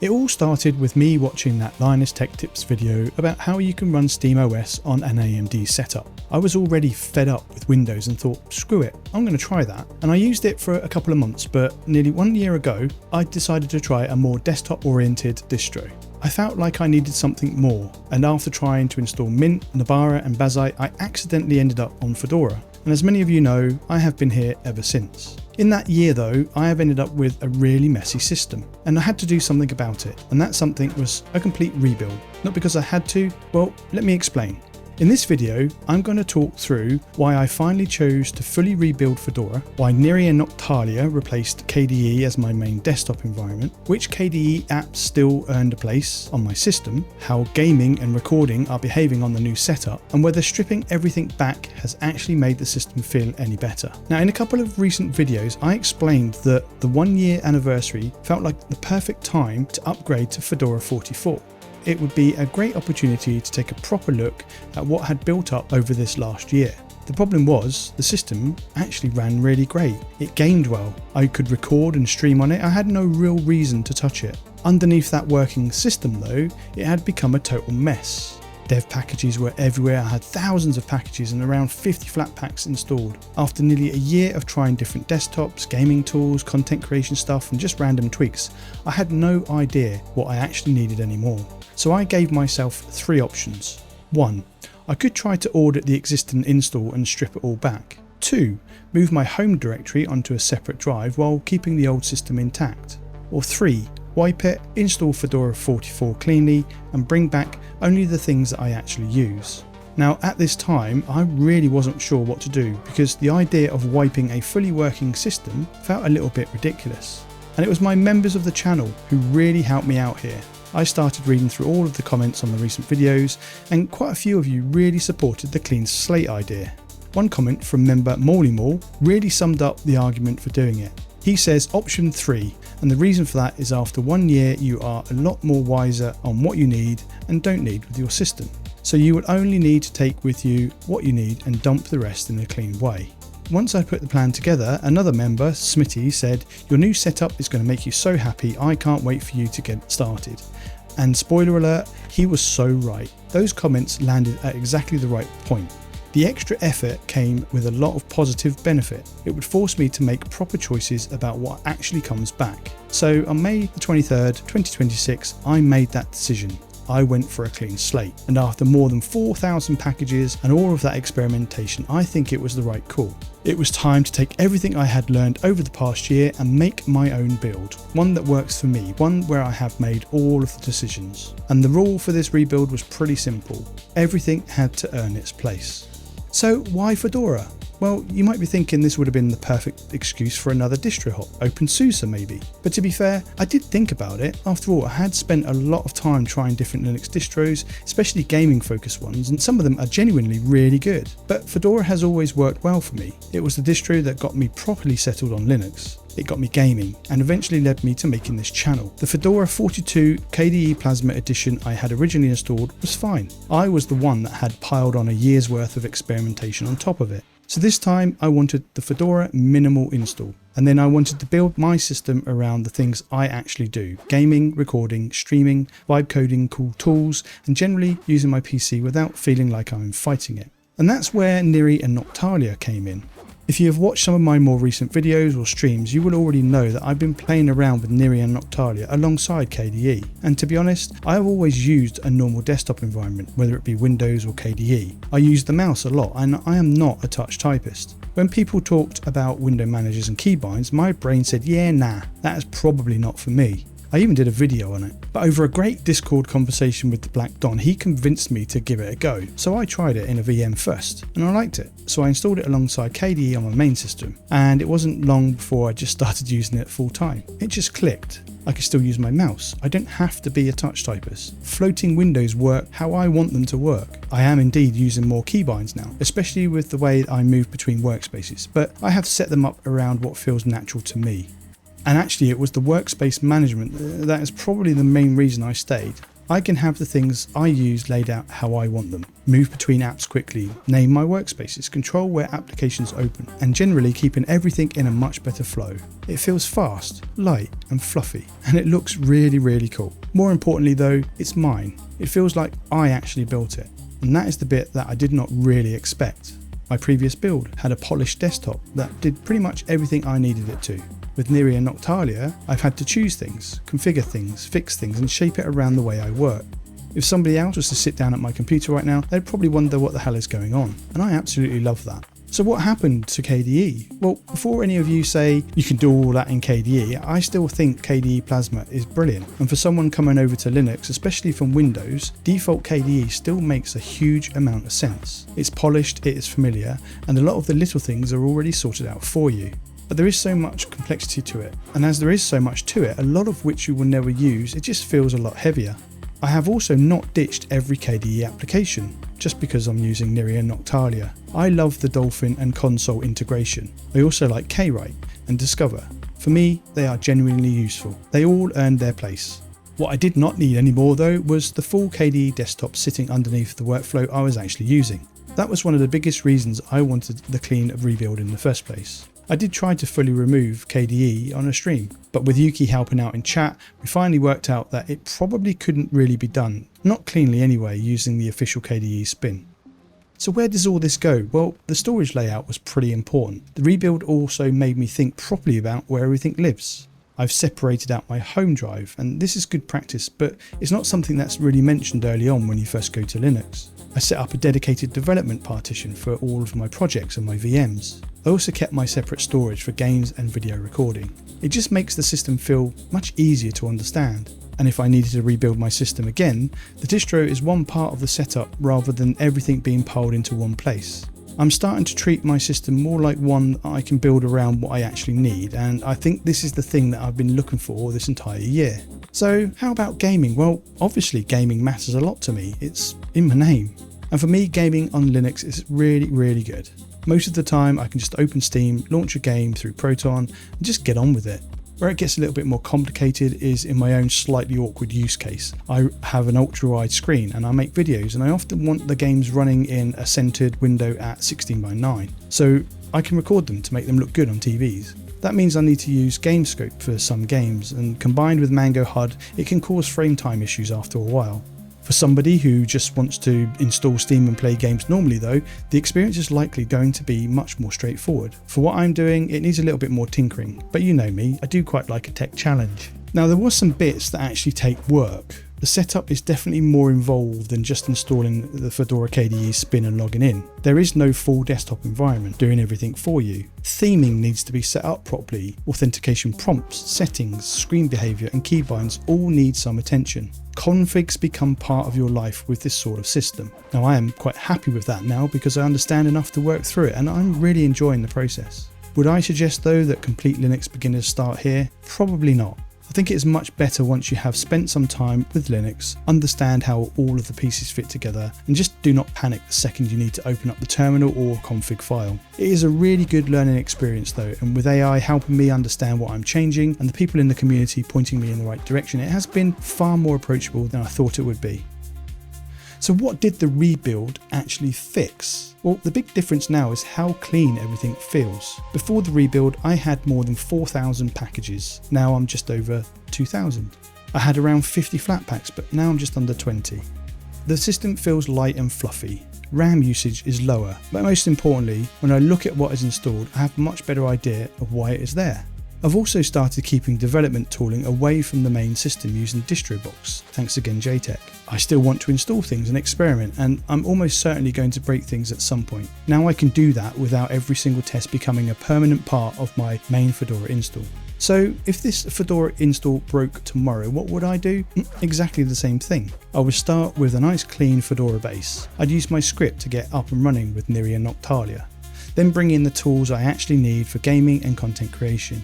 It all started with me watching that Linus Tech Tips video about how you can run SteamOS on an AMD setup. I was already fed up with Windows and thought, screw it, I'm going to try that. And I used it for a couple of months, but nearly 1 year ago, I decided to try a more desktop-oriented distro. I felt like I needed something more, and after trying to install Mint, Nabara and Bazzite, I accidentally ended up on Fedora. And as many of you know, I have been here ever since. In that year though, I have ended up with a really messy system, and I had to do something about it, and that something was a complete rebuild. Not because I had to, well, let me explain. In this video, I'm going to talk through why I finally chose to fully rebuild Fedora, why Niri and Noctalia replaced KDE as my main desktop environment, which KDE apps still earned a place on my system, how gaming and recording are behaving on the new setup, and whether stripping everything back has actually made the system feel any better. Now, in a couple of recent videos, I explained that the 1 year anniversary felt like the perfect time to upgrade to Fedora 44. It would be a great opportunity to take a proper look at what had built up over this last year. The problem was, the system actually ran really great. It gamed well. I could record and stream on it. I had no real reason to touch it. Underneath that working system though, it had become a total mess. Dev packages were everywhere. I had thousands of packages and around 50 Flatpaks installed. After nearly a year of trying different desktops, gaming tools, content creation stuff and just random tweaks, I had no idea what I actually needed anymore. So I gave myself 3 options. 1. I could try to audit the existing install and strip it all back. 2. Move my home directory onto a separate drive while keeping the old system intact. Or 3. Wipe it, install Fedora 44 cleanly and bring back only the things that I actually use. Now at this time I really wasn't sure what to do because the idea of wiping a fully working system felt a little bit ridiculous. And it was my members of the channel who really helped me out here. I started reading through all of the comments on the recent videos and quite a few of you really supported the clean slate idea. One comment from member Mall really summed up the argument for doing it. He says option 3, and the reason for that is after 1 year you are a lot more wiser on what you need and don't need with your system. So you will only need to take with you what you need and dump the rest in a clean way. Once I put the plan together, another member, Smitty, said, "Your new setup is going to make you so happy, I can't wait for you to get started." And spoiler alert, he was so right. Those comments landed at exactly the right point. The extra effort came with a lot of positive benefit. It would force me to make proper choices about what actually comes back. So on May the 23rd, 2026, I made that decision. I went for a clean slate, and after more than 4,000 packages and all of that experimentation, I think it was the right call. It was time to take everything I had learned over the past year and make my own build, one that works for me, one where I have made all of the decisions. And the rule for this rebuild was pretty simple. Everything had to earn its place. So why Fedora? Well, you might be thinking this would have been the perfect excuse for another distro hop, OpenSUSE maybe. But to be fair, I did think about it. After all, I had spent a lot of time trying different Linux distros, especially gaming focused ones, and some of them are genuinely really good. But Fedora has always worked well for me. It was the distro that got me properly settled on Linux. It got me gaming and eventually led me to making this channel. The Fedora 42 KDE Plasma edition I had originally installed was fine. I was the one that had piled on a year's worth of experimentation on top of it. So this time I wanted the Fedora minimal install, and then I wanted to build my system around the things I actually do: gaming, recording, streaming, vibe coding, cool tools, and generally using my PC without feeling like I'm fighting it. And that's where Niri and Noctalia came in. If you have watched some of my more recent videos or streams, you will already know that I've been playing around with Niri and Noctalia alongside KDE. And to be honest, I have always used a normal desktop environment, whether it be Windows or KDE. I use the mouse a lot and I am not a touch typist. When people talked about window managers and keybinds, my brain said, yeah, nah, that is probably not for me. I even did a video on it. But over a great Discord conversation with the Black Don, he convinced me to give it a go. So I tried it in a VM first, and I liked it. So I installed it alongside KDE on my main system. And it wasn't long before I just started using it full time. It just clicked. I can still use my mouse. I don't have to be a touch typist. Floating windows work how I want them to work. I am indeed using more keybinds now, especially with the way I move between workspaces, but I have set them up around what feels natural to me. And actually it was the workspace management that is probably the main reason I stayed. I can have the things I use laid out how I want them, move between apps quickly, name my workspaces, control where applications open, and generally keeping everything in a much better flow. It feels fast, light and fluffy, and it looks really, really cool. More importantly though, it's mine. It feels like I actually built it, and that is the bit that I did not really expect. My previous build had a polished desktop that did pretty much everything I needed it to. With Niri and Noctalia, I've had to choose things, configure things, fix things and shape it around the way I work. If somebody else was to sit down at my computer right now, they'd probably wonder what the hell is going on, and I absolutely love that. So what happened to KDE? Well, before any of you say you can do all that in KDE, I still think KDE Plasma is brilliant. And for someone coming over to Linux, especially from Windows, default KDE still makes a huge amount of sense. It's polished, it is familiar, and a lot of the little things are already sorted out for you. But there is so much complexity to it, and as there is so much to it, a lot of which you will never use, it just feels a lot heavier. I have also not ditched every KDE application, just because I'm using Niri and Noctalia. I love the Dolphin and console integration. I also like Kwrite and Discover. For me, they are genuinely useful. They all earned their place. What I did not need anymore though was the full KDE desktop sitting underneath the workflow I was actually using. That was one of the biggest reasons I wanted the clean rebuild in the first place. I did try to fully remove KDE on a stream, but with Yuki helping out in chat, we finally worked out that it probably couldn't really be done, not cleanly anyway, using the official KDE spin. So where does all this go? Well, the storage layout was pretty important. The rebuild also made me think properly about where everything lives. I've separated out my home drive, and this is good practice, but it's not something that's really mentioned early on when you first go to Linux. I set up a dedicated development partition for all of my projects and my VMs. I also kept my separate storage for games and video recording. It just makes the system feel much easier to understand. And if I needed to rebuild my system again, the distro is one part of the setup rather than everything being piled into one place. I'm starting to treat my system more like one that I can build around what I actually need, and I think this is the thing that I've been looking for this entire year. So how about gaming? Well, obviously gaming matters a lot to me. It's in my name. And for me, gaming on Linux is really, really good. Most of the time I can just open Steam, launch a game through Proton and just get on with it. Where it gets a little bit more complicated is in my own slightly awkward use case. I have an ultra-wide screen and I make videos, and I often want the games running in a centered window at 16:9, so I can record them to make them look good on TVs. That means I need to use Gamescope for some games, and combined with Mango HUD, it can cause frame time issues after a while. For somebody who just wants to install Steam and play games normally though, the experience is likely going to be much more straightforward. For what I'm doing, it needs a little bit more tinkering, but you know me, I do quite like a tech challenge. Now there was some bits that actually take work. The setup is definitely more involved than just installing the Fedora KDE spin and logging in. There is no full desktop environment doing everything for you. Theming needs to be set up properly. Authentication prompts, settings, screen behavior and keybinds all need some attention. Configs become part of your life with this sort of system. Now I am quite happy with that now because I understand enough to work through it, and I'm really enjoying the process. Would I suggest though that complete Linux beginners start here? Probably not. I think it is much better once you have spent some time with Linux, understand how all of the pieces fit together, and just do not panic the second you need to open up the terminal or config file. It is a really good learning experience though, and with AI helping me understand what I'm changing and the people in the community pointing me in the right direction, it has been far more approachable than I thought it would be. So what did the rebuild actually fix? Well, the big difference now is how clean everything feels. Before the rebuild, I had more than 4,000 packages. Now I'm just over 2,000. I had around 50 Flatpaks, but now I'm just under 20. The system feels light and fluffy. RAM usage is lower, but most importantly, when I look at what is installed, I have a much better idea of why it is there. I've also started keeping development tooling away from the main system using DistroBox, thanks again JTech. I still want to install things and experiment, and I'm almost certainly going to break things at some point. Now I can do that without every single test becoming a permanent part of my main Fedora install. So if this Fedora install broke tomorrow, what would I do? Exactly the same thing. I would start with a nice clean Fedora base. I'd use my script to get up and running with Niri and Noctalia, then bring in the tools I actually need for gaming and content creation,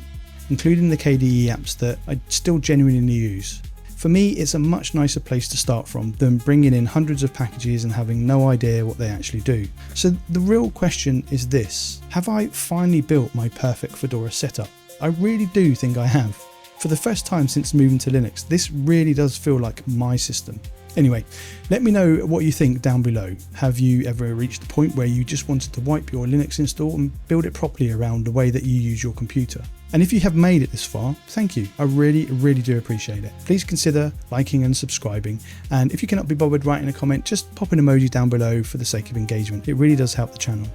including the KDE apps that I still genuinely use. For me, it's a much nicer place to start from than bringing in hundreds of packages and having no idea what they actually do. So the real question is this: have I finally built my perfect Fedora setup? I really do think I have. For the first time since moving to Linux, this really does feel like my system. Anyway, let me know what you think down below. Have you ever reached the point where you just wanted to wipe your Linux install and build it properly around the way that you use your computer? And if you have made it this far, thank you. I really do appreciate it. Please consider liking and subscribing. And if you cannot be bothered writing a comment, just pop an emoji down below for the sake of engagement. It really does help the channel.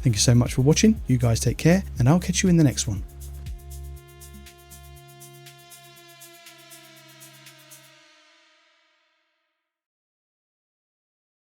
Thank you so much for watching. You guys take care, and I'll catch you in the next one.